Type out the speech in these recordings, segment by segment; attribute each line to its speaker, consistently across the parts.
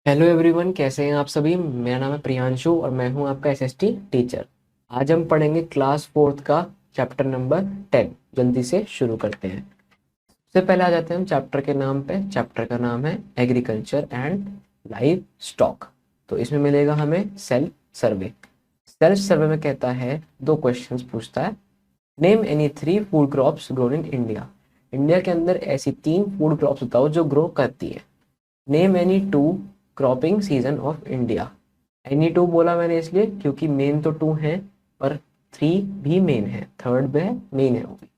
Speaker 1: Hello everyone, कैसे हैं आप सभी। मेरा नाम है प्रियांशु और मैं हूं आपका एसएसटी टीचर। आज हम पढ़ेंगे क्लास फोर्थ का चैप्टर नंबर 10। जल्दी से शुरू करते हैं। सबसे पहले आ जाते हैं हम चैप्टर के नाम पे। चैप्टर का नाम है एग्रीकल्चर एंड लाइव स्टॉक। तो इसमें मिलेगा हमें सेल्फ सर्वे। सेल्फ सर्वे में कहता है, दो क्वेश्चंस पूछता है। Name any three food crops grown in India. India के अंदर ऐसी तीन फूड क्रॉप्स बताओ जो ग्रो करती है। Name any two cropping season of India. Any two बोला मैंने इसलिए क्योंकि मेन तो टू है, पर थ्री भी मेन है, थर्ड भी मेन है वो भी।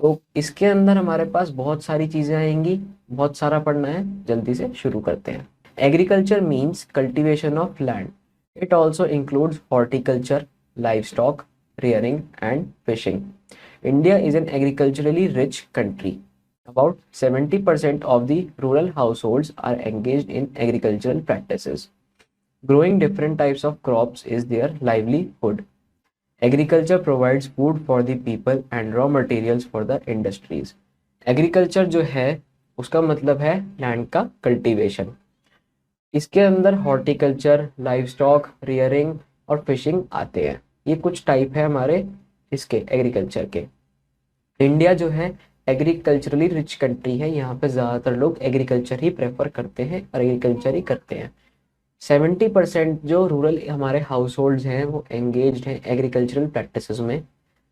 Speaker 1: तो इसके अंदर हमारे पास बहुत सारी चीजें आएंगी, बहुत सारा पढ़ना है। जल्दी से शुरू करते हैं। Agriculture means cultivation of land. It also includes horticulture, live stock, rearing and fishing. India is an agriculturally rich country. About 70% of the rural households are engaged in agricultural practices. Growing different types of crops is their livelihood. Agriculture provides food for the people and raw materials for the industries. Agriculture जो है उसका मतलब है land का cultivation. इसके अंदर horticulture, live stock, rearing और fishing आते हैं। ये कुछ टाइप है हमारे इसके एग्रीकल्चर के। इंडिया जो है एग्रीकल्चरली रिच कंट्री है। यहाँ पे ज़्यादातर लोग एग्रीकल्चर ही प्रेफर करते हैं और एग्रीकल्चर ही करते हैं। 70% जो रूरल हमारे हाउस होल्ड्स हैं वो एंगेज्ड हैं एग्रीकल्चरल प्रैक्टिसेस में।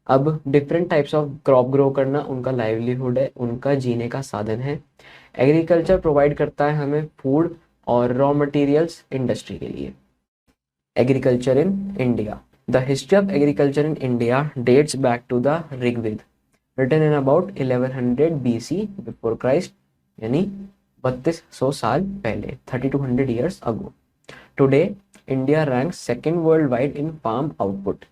Speaker 1: अब different types of crop grow करना उनका लाइवलीहुड है, उनका जीने का साधन है। एग्रीकल्चर प्रोवाइड करता है हमें फूड और रॉ मटेरियल्स इंडस्ट्री के लिए। Agriculture in India. The history of agriculture in India dates back to the Rigveda, written in about 1100 BC before Christ, यानी 3200 साल पहले, 3200 years ago. Today, India ranks second worldwide in farm output.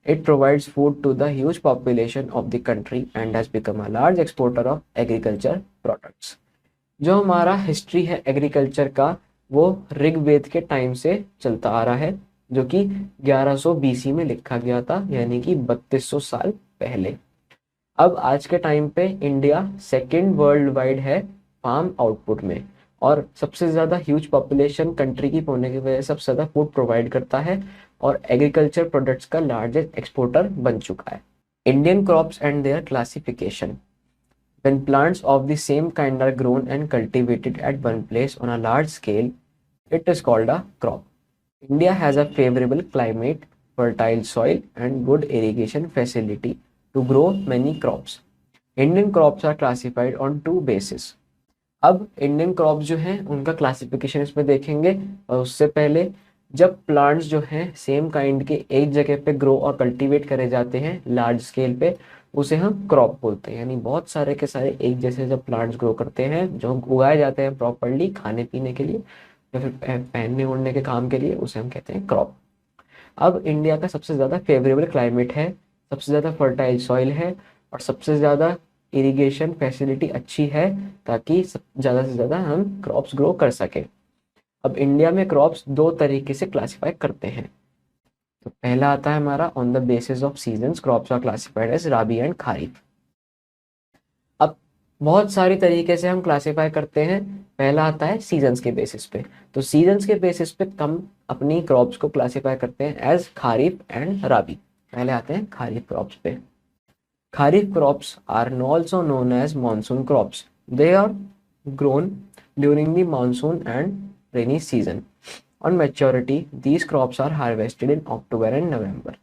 Speaker 1: It provides food to the huge population of the country and has become a large exporter of agriculture products. जो हमारा history है agriculture का वो ऋग्वेद के time से चलता आ रहा है, जो कि 1100 BC में लिखा गया था, यानी कि 3200 साल पहले। अब आज के टाइम पे इंडिया सेकंड वर्ल्ड वाइड है फार्म आउटपुट में, और सबसे ज़्यादा ह्यूज पॉपुलेशन कंट्री की होने की वजह से सबसे ज़्यादा फूड प्रोवाइड करता है और एग्रीकल्चर प्रोडक्ट्स का लार्जेस्ट एक्सपोर्टर बन चुका है। Indian crops and there classification. When plants of the same kind are grown and cultivated at one place on a large scale, it is called a crop. India has a favorable climate, fertile soil, and good irrigation facility to grow many crops. Indian crops are classified on two bases. अब Indian crops जो हैं उनका classification इसमें देखेंगे, और उससे पहले जब प्लांट्स जो हैं सेम काइंड के एक जगह पे ग्रो और कल्टीवेट करे जाते हैं लार्ज स्केल पे, उसे हम क्रॉप बोलते हैं। यानी बहुत सारे के सारे एक जैसे जब प्लांट्स ग्रो करते हैं, जो उगाए जाते हैं प्रॉपरली खाने पीने के लिए या फिर पहनने ओढ़ने के काम के लिए, उसे हम कहते हैं क्रॉप। अब इंडिया का सबसे ज़्यादा फेवरेबल क्लाइमेट है, सबसे ज़्यादा फर्टाइल सॉइल है, और सबसे ज़्यादा इरिगेशन फैसिलिटी अच्छी है, ताकि ज़्यादा से ज़्यादा हम क्रॉप्स ग्रो कर सकें। अब इंडिया में क्रॉप्स दो तरीके से क्लासिफाई करते हैं। तो पहला आता है हमारा on the basis of seasons, crops are classified as rabi and kharif. अब बहुत सारी तरीके से हम क्लासिफाई करते हैं। पहला आता है सीजन्स के बेसिस पे। तो सीजन्स के बेसिस पे हम अपनी क्रॉप्स को क्लासिफाई करते हैं एज खारिफ एंड राबी। पहले आते हैं खारिफ क्रॉप्स पे। Kharif crops are also known as monsoon crops. They are grown during the monsoon and rainy season. On maturity, these crops are harvested in October and November.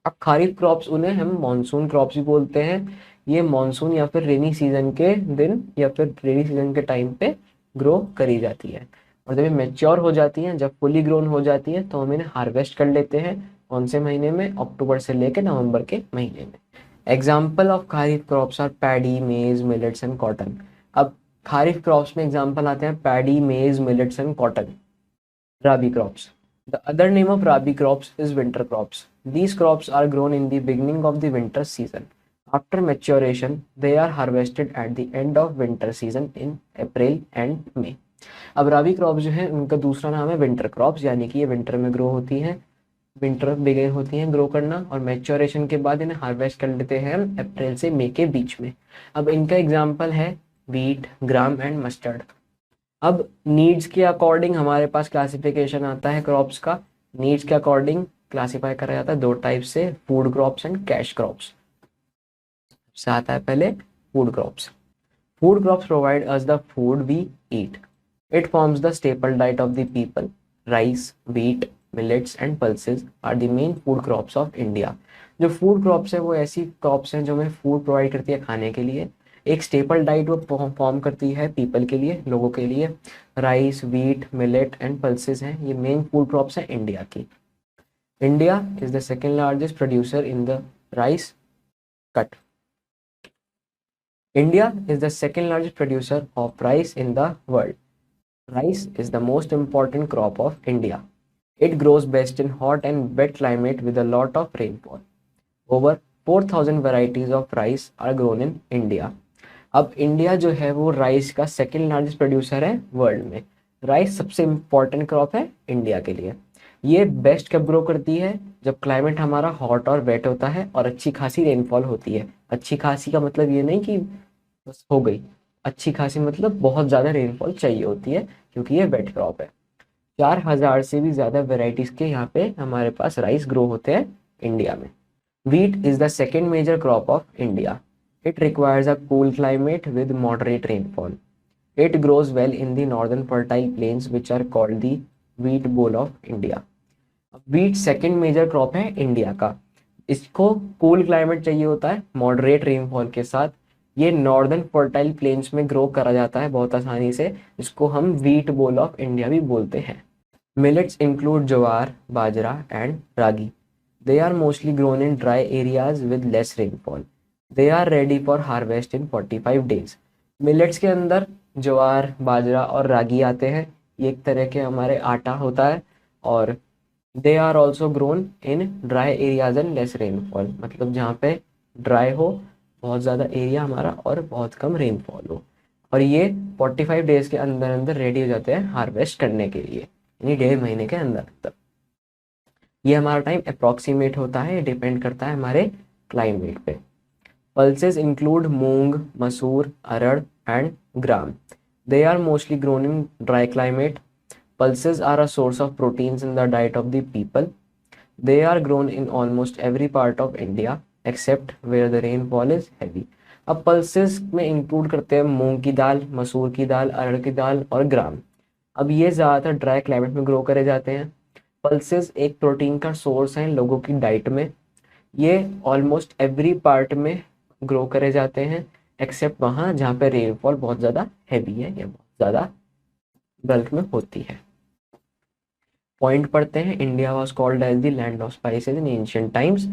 Speaker 1: अब kharif crops उन्हें हम monsoon crops भी बोलते हैं। ये monsoon या फिर rainy season के दिन या फिर रेनी सीजन के टाइम पे ग्रो करी जाती है, और जब ये मेच्योर हो जाती हैं, जब फुली ग्रोन हो जाती है, तो हम इन्हें हार्वेस्ट कर लेते हैं। कौन से महीने में? अक्टूबर से लेकर नवंबर के महीने में। Example of kharif crops are paddy, maize, millets and cotton. अब खारिफ क्रॉप्स में एग्जाम्पल आते हैं paddy, maize, millets and cotton. Rabi crops. The other name of Rabi crops is winter crops. These crops are grown in the beginning of the winter season. After maturation, they are harvested at the end of winter season in April and May. अब राबी crops जो है उनका दूसरा नाम है winter crops, यानी कि ये विंटर में ग्रो होती हैं, विंटर बिगिन होती हैं ग्रो करना, और मैच्योरेशन के बाद इन्हें हार्वेस्ट कर लेते हैं अप्रैल से मई के बीच में। अब इनका एग्जाम्पल है वीट, ग्राम एंड मस्टर्ड। अब नीड्स के अकॉर्डिंग हमारे पास क्लासिफिकेशन आता है क्रॉप्स का। नीड्स के अकॉर्डिंग क्लासीफाई करा जाता है दो टाइप से, food crops and cash crops. से आता है पहले food crops. Food crops provide us the food we eat. It forms the staple diet of the people. Rice, wheat, millets and pulses are the main food crops of India. जो food crops है वो ऐसी crops हैं जो हमें food provide करती है खाने के लिए। एक स्टेपल डाइट वो फॉर्म करती है पीपल के लिए, लोगों के लिए। Rice, wheat, millet and pulses हैं, ये मेन फूड क्रॉप्स हैं इंडिया की। India is the second largest producer in the rice cut. India is the second largest producer of rice in the world. Rice is the most important crop of India. It grows best in hot and wet climate with a lot of rainfall. Over 4,000 varieties of rice are grown in India. अब India जो है वो rice का second largest producer है world में। Rice सबसे important crop है India के लिए। ये बेस्ट कब ग्रो करती है? जब क्लाइमेट हमारा हॉट और वेट होता है और अच्छी खासी रेनफॉल होती है। अच्छी खासी का मतलब ये नहीं कि बस हो गई, अच्छी खासी मतलब बहुत ज़्यादा रेनफॉल चाहिए होती है क्योंकि ये वेट क्रॉप है। 4,000 से भी ज़्यादा वेराइटीज़ के यहाँ पे हमारे पास राइस ग्रो होते हैं इंडिया में। Wheat is the second major crop of India. It requires a cool climate with moderate rainfall. It grows well in the northern fertile plains which are called the wheat bowl of India. Wheat second major crop है India का। इसको cool climate चाहिए होता है moderate rainfall के साथ। ये northern fertile planes में ग्रो करा जाता है बहुत आसानी से, जिसको हम व्हीट बोल ऑफ इंडिया भी बोलते हैं। Millets include jowar, bajra and ragi. They are mostly grown in dry areas with less rainfall. They are ready for harvest in 45 days. Millets के अंदर ज्वार, बाजरा और रागी आते हैं। ये एक तरह के हमारे आटा होता है। और they are also grown in dry areas and less rainfall, मतलब जहाँ पे ड्राई हो, बहुत ज़्यादा एरिया हमारा और बहुत कम रेनफॉल हो। और ये 45 डेज के अंदर अंदर रेडी हो जाते हैं हार्वेस्ट करने के लिए, यानी 1.5 महीने के अंदर तक। ये हमारा टाइम अप्रॉक्सीमेट होता है, डिपेंड करता है हमारे क्लाइमेट पे। Pulses include moong, masoor, urad and gram. They are mostly grown in dry climate. Pulses are a source of proteins in the diet of the people. They are grown in almost every part of India except where the rainfall is heavy. अब pulses में include करते हैं मूंग की दाल, मसूर की दाल, अरहर की दाल और ग्राम। अब ये ज़्यादातर ड्राई क्लाइमेट में ग्रो करे जाते हैं। पल्सेस एक प्रोटीन का सोर्स है लोगों की डाइट में। ये ऑलमोस्ट एवरी पार्ट में ग्रो करे जाते हैं एक्सेप्ट वहाँ जहाँ पे रेनफॉल बहुत ज़्यादा हैवी है या बहुत ज़्यादा बल्क में होती है। पॉइंट पढ़ते हैं। India was called as the land of spices in ancient times.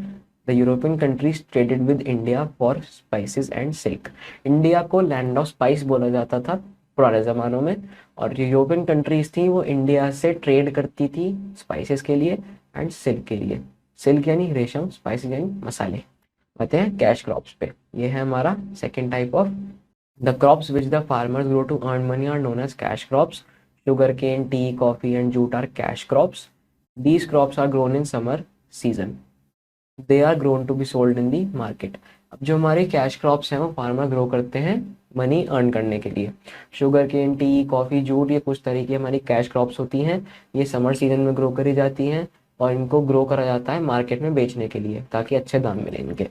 Speaker 1: The European countries traded with India for spices and silk. India को लैंड ऑफ स्पाइस बोला जाता था पुराने ज़मानों में, और जो यूरोपियन कंट्रीज थी वो इंडिया से ट्रेड करती थी स्पाइसेस के लिए एंड सिल्क के लिए। सिल्क यानी रेशम, स्पाइसेस यानी मसाले। आते हैं कैश क्रॉप्स पे। ये है हमारा second type of the crops which the farmers grow to earn money are known as cash crops. Sugarcane, tea, coffee and jute are cash crops. These crops are grown in summer season. They are grown to be sold in the market. अब जो हमारे cash crops हैं वो farmer grow करते हैं money earn करने के लिए। Sugarcane, tea, coffee, jute, ये कुछ तरीके हमारी कैश क्रॉप्स होती हैं। ये समर सीजन में ग्रो करी जाती हैं और इनको ग्रो करा जाता है मार्केट में बेचने के लिए ताकि अच्छे दाम मिले इनके।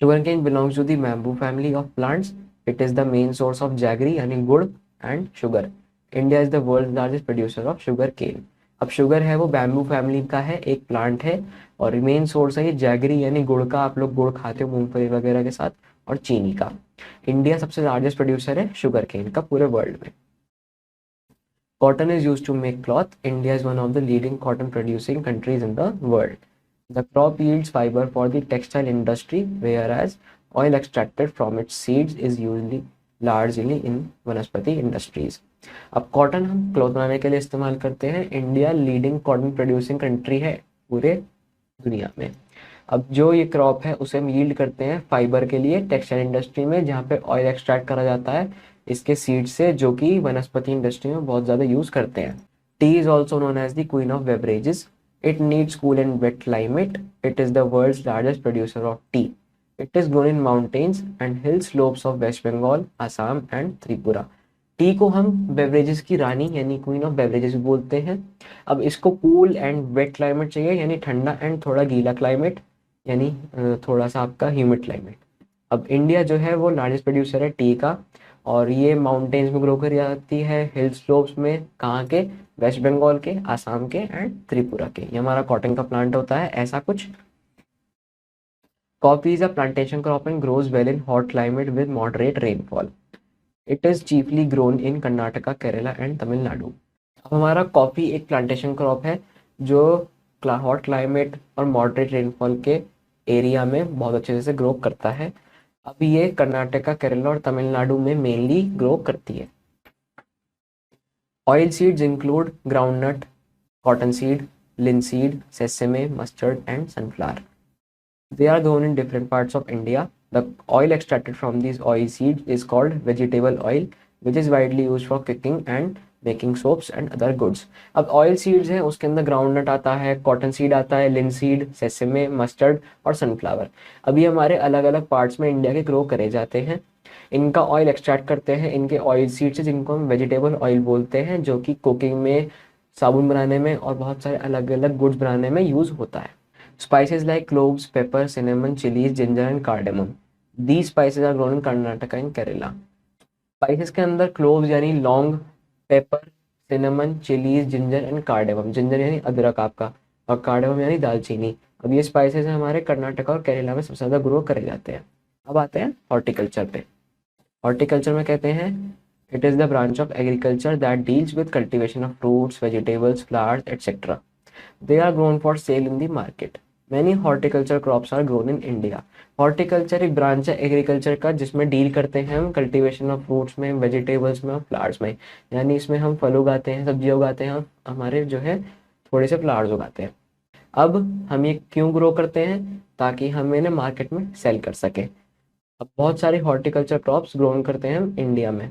Speaker 1: Sugarcane belongs to the bamboo family of plants. It is the main source of jaggery यानी गुड़ and sugar. India is the world largest producer of sugarcane. अब शुगर है वो बैम्बू फैमिली का है, एक प्लांट है और मेन सोर्स है ये जैगरी यानी गुड़ का। आप लोग गुड़ खाते हो मूंगफली वगैरह के साथ, और चीनी का। इंडिया सबसे लार्जेस्ट प्रोड्यूसर है शुगर केन का पूरे वर्ल्ड में। Cotton is used to make cloth. India is one of the leading cotton producing countries in the world. The crop yields fibre for the textile industry whereas oil extracted from its seeds is usually largely in vanaspati industries. अब cotton हम cloth बनाने के लिए इस्तेमाल करते हैं। India leading cotton producing country है पूरे दुनिया में। अब जो ये क्रॉप है उसे हम यील्ड करते हैं फाइबर के लिए टेक्सटाइल इंडस्ट्री में, जहाँ पे ऑयल एक्सट्रैक्ट करा जाता है इसके सीड से, जो कि वनस्पति इंडस्ट्री में बहुत ज़्यादा यूज़ करते हैं। Tea is also known as the queen of beverages. It needs cool and wet climate. It is the world's largest producer of tea. It is grown in mountains and hill slopes of West Bengal, Assam and Tripura. T को हम beverages की रानी यानी queen of beverages बोलते हैं। अब इसको cool and wet climate चाहिए, यानी ठंडा एंड थोड़ा गीला क्लाइमेट, यानी थोड़ा सा आपका ह्यूमिड क्लाइमेट। अब इंडिया जो है वो लार्जेस्ट प्रोड्यूसर है टी का, और ये माउंटेन्स में ग्रो करी जाती है, हिल स्लोप्स में, कहाँ के, वेस्ट बंगाल के, आसाम के एंड त्रिपुरा के। ये हमारा कॉटन का प्लांट होता है ऐसा कुछ। Coffee is a plantation crop and grows well in hot climate with moderate rainfall. It is chiefly grown in Karnataka, Kerala and Tamil Nadu. अब हमारा कॉफ़ी एक प्लांटेशन क्रॉप है जो हॉट क्लाइमेट और मॉडरेट रेनफॉल के एरिया में बहुत अच्छे से ग्रो करता है। अब ये कर्नाटका, केरला और तमिलनाडु में मेनली ग्रो करती है। Oil seeds include groundnut, cotton seed, linseed, sesame, mustard, and sunflower. They are grown in different parts of India. The oil extracted from these oil seeds is called vegetable oil, which is widely used for cooking and making soaps and other goods. अब oil seeds हैं, उसके अंदर groundnut आता है, cotton seed आता है, linseed, सेसेमे, mustard और sunflower. अब ये हमारे अलग अलग पार्ट्स में इंडिया के ग्रो करे जाते हैं। इनका ऑयल एक्सट्रैक्ट करते हैं इनके ऑयल सीड से, जिनको हम वेजिटेबल ऑयल बोलते हैं, जो कि कुकिंग में, साबुन बनाने में और बहुत सारे अलग अलग गुड्स बनाने में यूज़ होता है। Spices like cloves, pepper, cinnamon, chillies, ginger and cardamom. These spices are grown in Karnataka and Kerala. Spices के अंदर क्लोव्स यानी लौंग, pepper, cinnamon, chillies, ginger and cardamom. Ginger यानी अदरक आपका, और कार्डेमम यानी दालचीनी। अब ये स्पाइसेस हमारे कर्नाटका और केरला में सबसे ज़्यादा ग्रो करे जाते हैं। अब आते हैं हॉर्टिकल्चर पे। हॉर्टिकल्चर में कहते हैं it is the branch of agriculture that deals with cultivation of fruits, vegetables, flowers etcetera. They are grown for sale in the market. Many horticulture crops are grown in India. Horticulture एक branch है agriculture का जिसमें डील करते हैं हम cultivation of fruits में, vegetables में और फ्लावर्स में। यानी इसमें हम फल उगाते हैं, सब्जियां उगाते हैं और हमारे जो है थोड़े से फ्लावर्स उगाते हैं। अब हम ये क्यों ग्रो करते हैं? ताकि हम इन्हें मार्केट में सेल कर सकें। अब बहुत सारे हॉर्टिकल्चर क्रॉप्स ग्रोन करते हैं हम इंडिया में।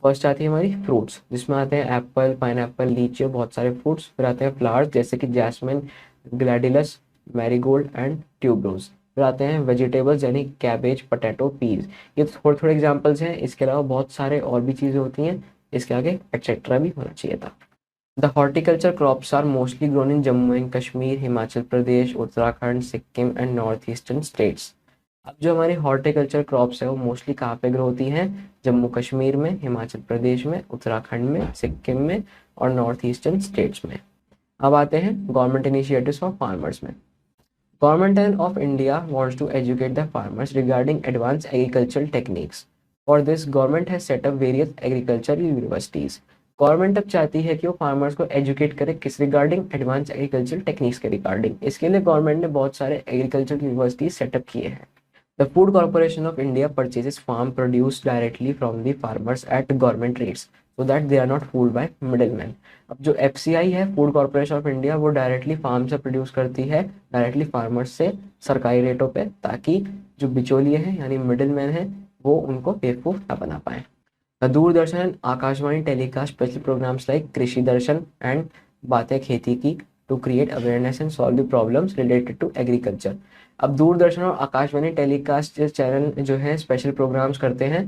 Speaker 1: फर्स्ट आती है हमारी फ्रूट्स, जिसमें आते हैं एप्पल, पाइनएप्पल, लीची और बहुत सारे फ्रूट्स। फिर आते हैं फ्लावर्स जैसे कि जैस्मिन, ग्लैडिलस, मैरीगोल्ड एंड ट्यूबरोज। फिर आते हैं वेजिटेबल्स यानी कैबेज, पोटैटो, पीज। ये थोड़े थोड़े एग्जांपल्स हैं, इसके अलावा बहुत सारे और भी चीज़ें होती हैं, इसके आगे एक्सेट्रा भी होना चाहिए था। The horticulture crops are mostly grown in Jammu and Kashmir, Himachal Pradesh, Uttarakhand, Sikkim and north eastern states. अब जो हमारी हॉर्टिकल्चर क्रॉप्स है वो मोस्टली कहाँ पे ग्रो होती हैं? जम्मू कश्मीर में, हिमाचल प्रदेश में, उत्तराखंड में, सिक्किम में और नॉर्थ ईस्टर्न स्टेट्स में। अब आते हैं गवर्नमेंट इनिशिएटिव्स फॉर फार्मर्स में। Government of India wants to educate the farmers regarding advance agricultural techniques. For this government has set up various agricultural universities. Government अब चाहती है कि वो फार्मर्स को एजुकेट करे किस रिगार्डिंग? एडवांस एग्रीकल्चरल टेक्निक्स के रिगार्डिंग। इसके लिए गवर्नमेंट ने बहुत सारे एग्रीकल्चरल यूनिवर्सिटीज सेटअप किए हैं। The Food Corporation of India purchases farm produce directly from the farmers at government rates so that they are not fooled by middlemen. अब जो FCI है, फूड कॉर्पोरेशन ऑफ इंडिया, वो directly farm से produce करती है, directly farmers से सरकारी रेटों पे, ताकि जो बिचौलिए हैं यानी मिडिलमैन हैं वो उनको बेवकूफ़ ना बना पाए। The Doordarshan and Akashvani telecast special programmes like Krishi Darshan and Baatein Kheti Ki to create awareness and solve the problems related to agriculture. अब दूरदर्शन और आकाशवाणी टेलीकास्ट चैनल जो है स्पेशल प्रोग्राम्स करते हैं।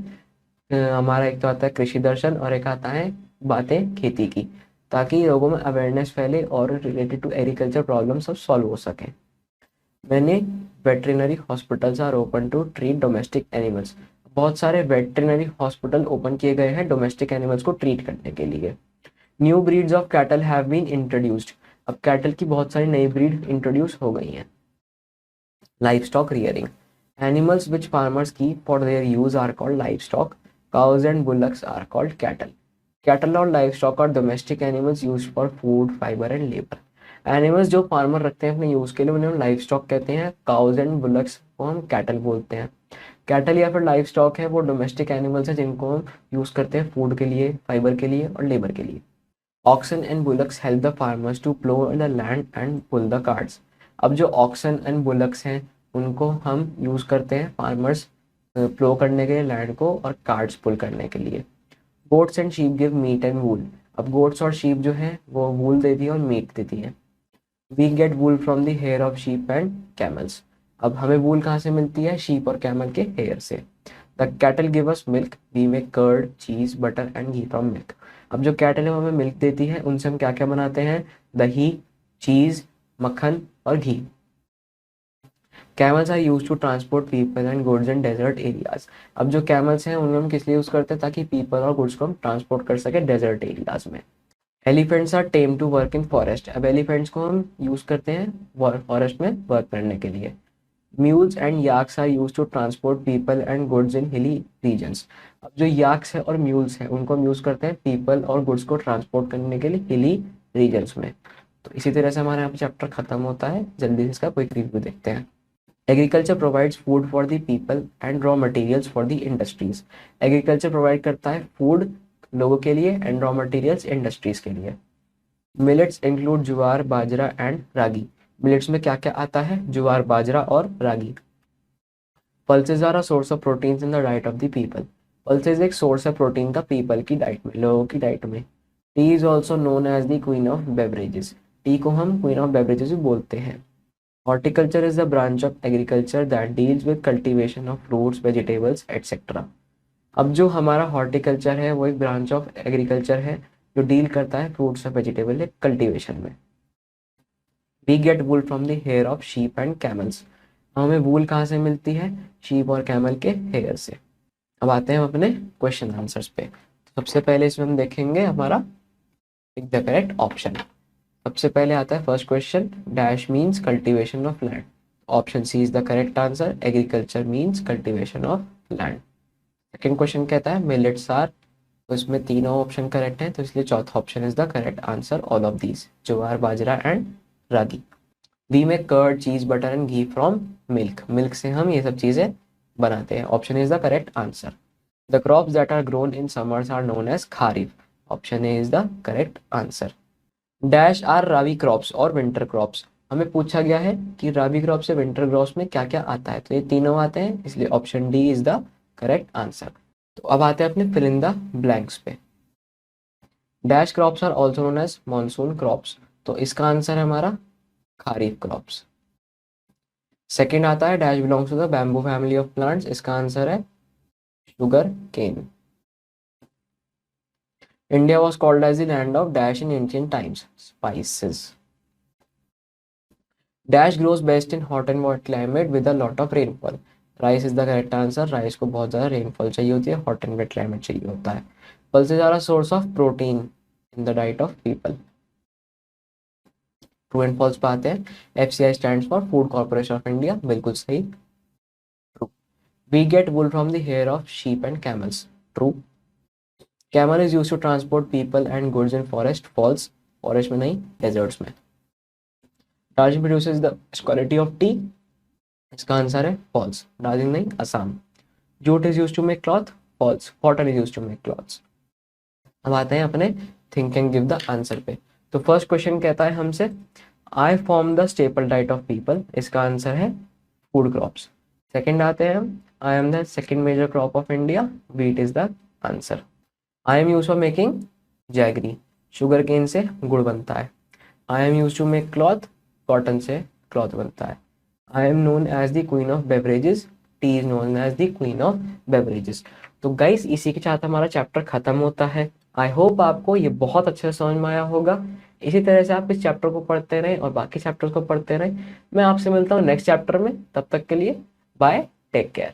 Speaker 1: हमारा एक तो आता है कृषि दर्शन और एक आता है बातें खेती की, ताकि लोगों में अवेयरनेस फैले और रिलेटेड टू एग्रीकल्चर प्रॉब्लम सब सॉल्व हो सकें। मैंने veterinary hospitals are open to treat domestic animals. बहुत सारे वेटरिनरी हॉस्पिटल ओपन किए गए हैं डोमेस्टिक एनिमल्स को ट्रीट करने के लिए। New breeds of cattle have been introduced. अब कैटल की बहुत सारी नई ब्रीड इंट्रोड्यूस हो गई हैं। Livestock rearing. Animals which farmers keep for their use are called livestock. Cows and bullocks are called cattle. Cattle और livestock are domestic animals used for food, fiber and labor. Animals जो farmer रखते हैं अपने use के लिए उन्हें हम livestock कहते हैं। काउज एंड बुलक्स को हम कैटल बोलते हैं। कैटल या फिर लाइवस्टॉक है वो डोमेस्टिक एनिमल्स हैं जिनको हम यूज करते हैं फूड के लिए, फाइबर के लिए और लेबर के लिए। Oxen and bullocks help the farmers to plough the land and pull the carts. अब जो ऑक्सन एंड बुलक्स हैं उनको हम यूज़ करते हैं फार्मर्स प्लो करने के लिए लैंड को और कार्ड्स पुल करने के लिए। Goats and sheep give meat and wool. अब गोट्स और शीप जो है वो वूल देती है और मीट देती है। We get wool from the hair of sheep and camels. अब हमें वूल कहाँ से मिलती है? शीप और कैमल के हेयर से। The cattle give us milk, we make curd, cheese, butter and ghee from milk. अब जो कैटल है वो हमें मिल्क देती है, उनसे हम क्या क्या बनाते हैं, दही, चीज, मक्खन और घी। Camels are use to transport people and goods in desert areas. अब जो कैमल्स हैं उन्हें हम किस लिए यूज करते हैं, ताकि पीपल और गुड्स को हम ट्रांसपोर्ट कर सके डेजर्ट एरियाज में। Elephants are tame to work in forest. अब एलिफेंट्स को हम यूज करते हैं फॉरेस्ट में वर्क करने के लिए। Mules and yaks are use to transport people and goods in hilly regions. अब जो याक्स है और म्यूल्स है उनको हम यूज करते हैं पीपल और गुड्स को ट्रांसपोर्ट करने के लिए हिली रीजन्स में। तो इसी तरह से हमारा यहाँ पे चैप्टर खत्म होता है। जल्दी से इसका क्विक रिव्यू देखते हैं। Agriculture provides food for the people and raw materials for the industries. Agriculture provide करता है फूड लोगों के लिए एंड रॉ मटेरियल्स इंडस्ट्रीज के लिए। Millets include jowar, bajra and ragi. Millets में क्या क्या आता है, ज्वार, बाजरा और ragi. Pulses are a source of proteins in the diet of the people. Pulses एक सोर्स है प्रोटीन का पीपल की डाइट में, लोगों की डाइट में। Tea is also known as the queen of beverages. Tea को हम क्वीन ऑफ बेवरेजेस भी बोलते हैं। Horticulture is the branch of agriculture that deals with cultivation of fruits, vegetables etcetera. अब जो हमारा हॉर्टिकल्चर है वो एक ब्रांच ऑफ एग्रीकल्चर है जो डील करता है फ्रूट्स और वेजिटेबल कल्टीवेशन में। We get wool from the hair of sheep and camels. हमें वूल कहाँ से मिलती है, शीप और कैमल के हेयर से। अब आते हैं हम अपने क्वेश्चन आंसर्स पे। तो सबसे पहले इसमें हम देखेंगे हमारा द करेक्ट ऑप्शन। सबसे पहले आता है first question, dash means cultivation of land. Option C is the correct answer, agriculture means cultivation of land. Second question कहता है मिलेट्स आर, तो इसमें तीनों ऑप्शन करेक्ट हैं, तो इसलिए चौथा option is the correct answer, all of these, jowar, bajra and ragi. We make curd, cheese, butter and ghee from milk. Milk से हम ये सब चीजें बनाते हैं, option is the correct answer. The crops that are grown in summers are known as kharif. Option A is the correct answer. Dash are rabi crops और winter crops. हमें पूछा गया है कि राबी क्रॉप से विंटर क्रॉप्स में क्या क्या आता है, तो ये तीनों आते हैं, इसलिए option D is the correct answer. तो अब आते हैं अपने फिल इन द ब्लैंक्स पे। Dash crops are also known as monsoon crops, तो इसका आंसर है हमारा खारीफ क्रॉप्स। सेकेंड आता है dash belongs to the bamboo family of plants, इसका आंसर है sugarcane. India was called as the land of dash in ancient times, spices. Dash grows best in hot and mod climate with a lot of rainfall. Rice is the correct answer, rice को बहुत ज़्यादा rainfall चाहिए होती है, hot and wet climate चाहिए होता है। Pulses are a source of protein in the diet of people. True and false पे आते हैं। FCI stands for food corporation of India, बिल्कुल सही, true. We get wool from the hair of sheep and camels, true. Camel is use to transport people and goods in forest, false, forest में नहीं, deserts में। Darjeeling produces the quality of tea, इसका answer है false, Darjeeling नहीं, Assam. Jute is use to make cloth, false, cotton is use to make cloths. अब आते हैं अपने think and give the answer पे। तो फर्स्ट क्वेश्चन कहता है हमसे I form the staple diet of people, इसका आंसर है फूड क्रॉप्स। सेकंड आते हैं हम, I am the second major crop of India, wheat is the answer. I am use for making jaggery, sugarcane से गुड़ बनता है। I am use to make cloth, cotton से cloth बनता है। I am known as the queen of beverages, tea is known as the queen of beverages. तो guys इसी के साथ हमारा चैप्टर खत्म होता है। आई होप आपको ये बहुत अच्छे से समझ में आया होगा। इसी तरह से आप इस चैप्टर को पढ़ते रहें और बाकी चैप्टर्स को पढ़ते रहें। मैं आपसे मिलता हूँ नेक्स्ट चैप्टर में, तब तक के लिए बाय, टेक केयर।